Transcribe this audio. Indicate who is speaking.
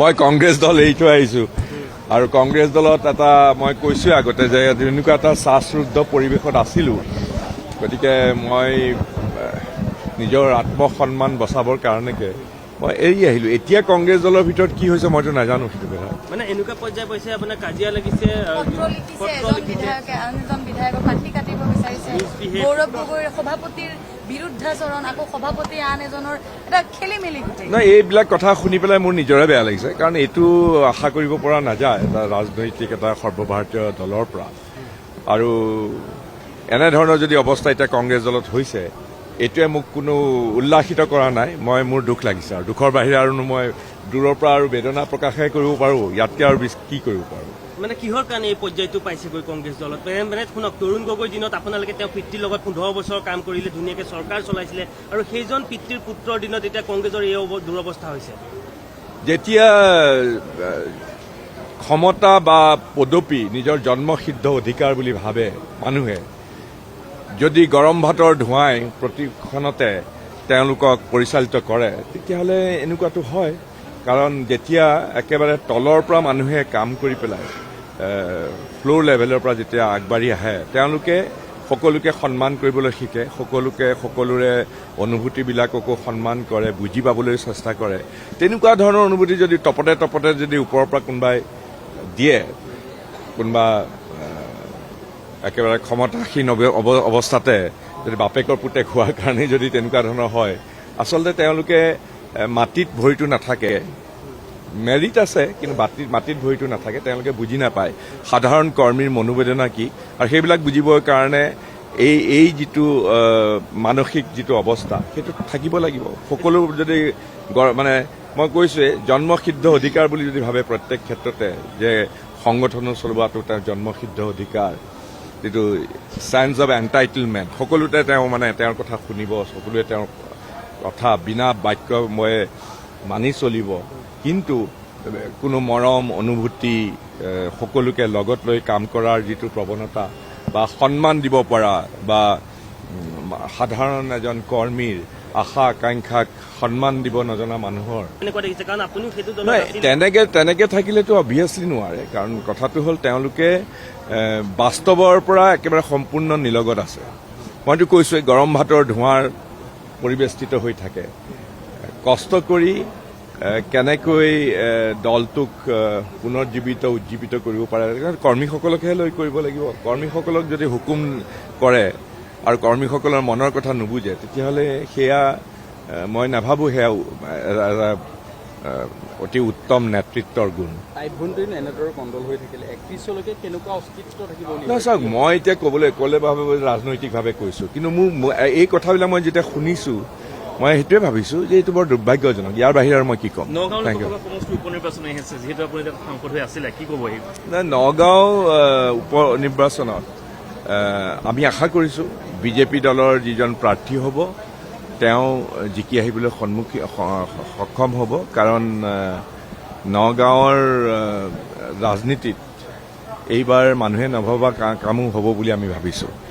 Speaker 1: মই কংগ্ৰেছ দল এৰি থৈ আহিছোঁ আৰু কংগ্ৰেছ দলত এটা মই কৈছোঁ আগতে যে এনেকুৱা এটা শ্বাসৰুদ্ধ পৰিৱেশত আছিলোঁ। গতিকে মই নিজৰ আত্মসন্মান বচাবৰ কাৰণেকে মই এৰি আহিলোঁ। এতিয়া কংগ্ৰেছ দলৰ ভিতৰত কি হৈছে মইতো নাজানো সেইটো কথা।
Speaker 2: মানে এনেকুৱা পৰ্যায় পাইছে আপোনাৰ কাজিয়া লাগিছে,
Speaker 3: বিধায়কক কাটি কাটিব বিচাৰিছে, গৌৰৱ গগৈৰ সভাপতিৰ বিৰুদ্ধাচৰণ, আকৌ সভাপতি আন এজনৰ এটা খেলি মেলি গোটেই।
Speaker 1: নাই, এইবিলাক কথা শুনি পেলাই মোৰ নিজৰে বেয়া লাগিছে, কাৰণ এইটো আশা কৰিব পৰা নাযায় এটা ৰাজনৈতিক এটা সৰ্বভাৰতীয় দলৰ পৰা। আৰু এনেধৰণৰ যদি অৱস্থা এতিয়া কংগ্ৰেছ দলত হৈছে, এইটোৱে মোক কোনো উল্লাসিত কৰা নাই। মোৰ দুখ লাগিছে, আৰু দুখৰ বাহিৰে আৰু মই দূৰৰ পৰা আৰু বেদনা প্ৰকাশহে কৰিব পাৰোঁ, ইয়াতকৈ আৰু কি কৰিব পাৰোঁ।
Speaker 2: মানে কিহৰ কাৰণে এই পৰ্যায়টো পাইছেগৈ কংগ্ৰেছ দলত? মানে শুনক, তৰুণ গগৈৰ দিনত আপোনালোকে তেওঁ পিতৃৰ লগত 15 বছৰ কাম কৰিলে, ধুনীয়াকৈ চৰকাৰ চলাইছিলে, আৰু সেইজন পিতৃৰ পুত্ৰৰ দিনত এতিয়া কংগ্ৰেছৰ এই দুৰৱস্থা হৈছে।
Speaker 1: যেতিয়া ক্ষমতা বা পদবী নিজৰ জন্মসিদ্ধ অধিকাৰ বুলি ভাবে মানুহে, যদি গৰম ভাতৰ ধোঁৱাই প্ৰতিক্ষণতে তেওঁলোকক পৰিচালিত কৰে, তেতিয়াহ'লে এনেকুৱাটো হয়। কাৰণ যেতিয়া একেবাৰে তলৰ পৰা মানুহে কাম কৰি পেলাই ফ্ল'ৰ লেভেলৰ পৰা যেতিয়া আগবাঢ়ি আহে, তেওঁলোকে সকলোকে সন্মান কৰিবলৈ শিকে, সকলোৰে অনুভূতিবিলাককো সন্মান কৰে, বুজি পাবলৈ চেষ্টা কৰে। তেনেকুৱা ধৰণৰ অনুভূতি যদি টপতে যদি ওপৰৰ পৰা কোনোবাই দিয়ে, কোনোবা একেবাৰে ক্ষমতাসীন অৱস্থাতে যদি বাপেকৰ পুতেক হোৱাৰ কাৰণেই যদি তেনেকুৱা ধৰণৰ হয়, আচলতে তেওঁলোকে মাটিত ভৰিটো নাথাকে, মেৰিট আছে কিন্তু মাটিত ভৰিটো নাথাকে, তেওঁলোকে বুজি নাপায় সাধাৰণ কৰ্মীৰ মনোবেদনা কি। আৰু সেইবিলাক বুজিবৰ কাৰণে এই যিটো মানসিক যিটো অৱস্থা, সেইটো থাকিব লাগিব। সকলো যদি মানে মই কৈছোঁৱে, জন্মসিদ্ধ অধিকাৰ বুলি যদি ভাবে প্ৰত্যেক ক্ষেত্ৰতে, যে সংগঠনো চলোৱাটো তেওঁৰ জন্মসিদ্ধ অধিকাৰ, যিটো চেন্স অৱ এণ্টাইটেলমেণ্ট, সকলোতে তেওঁ মানে তেওঁৰ কথা শুনিব, সকলোৱে তেওঁৰ কথা বিনা বাক্যময়ে মানি চলিব। কিন্তু কোনো মৰম অনুভূতি, সকলোকে লগত লৈ কাম কৰাৰ যিটো প্ৰৱণতা বা সন্মান দিব পৰা, বা সাধাৰণ এজন কৰ্মীৰ আশা আকাংক্ষাক সন্মান দিব নজনা মানুহৰ তেনেকে থাকিলেতো অভিয়াছলি নোৱাৰে। কাৰণ কথাটো হ'ল, তেওঁলোকে বাস্তৱৰ পৰা একেবাৰে সম্পূৰ্ণ নিলগত আছে। মইতো কৈছোঁৱে, গৰম ভাতৰ ধোঁৱাৰ পৰিবেষ্টিত হৈ থাকে। কষ্ট কৰি কেনেকৈ দলটোক উজ্জীৱিত কৰিব পাৰে, কৰ্মীসকলকহে লৈ কৰিব লাগিব। কৰ্মীসকলক যদি হুকুম কৰে আৰু কৰ্মীসকলৰ মনৰ কথা নুবুজে, তেতিয়াহ'লে সেয়া মই নাভাবোঁ সেয়া অতি উত্তম নেতৃত্বৰ গুণ। চাওক, মই এতিয়া ৰাজনৈতিকভাৱে কৈছোঁ, কিন্তু মোৰ এই কথাবিলাক মই যেতিয়া শুনিছোঁ, মই সেইটোৱে ভাবিছোঁ যে এইটো বৰ দুৰ্ভাগ্যজনক। ইয়াৰ বাহিৰে আৰু মই কি ক'ম। নগাঁও উপ নিৰ্বাচনত আমি আশা কৰিছোঁ বিজেপি দলৰ যিজন প্ৰাৰ্থী হ'ব, তেওঁ জিকি আহিবলৈ সক্ষম হ'ব। কাৰণ নগাঁৱৰ ৰাজনীতিত এইবাৰ মানুহে নভবা কামো হ'ব বুলি আমি ভাবিছোঁ।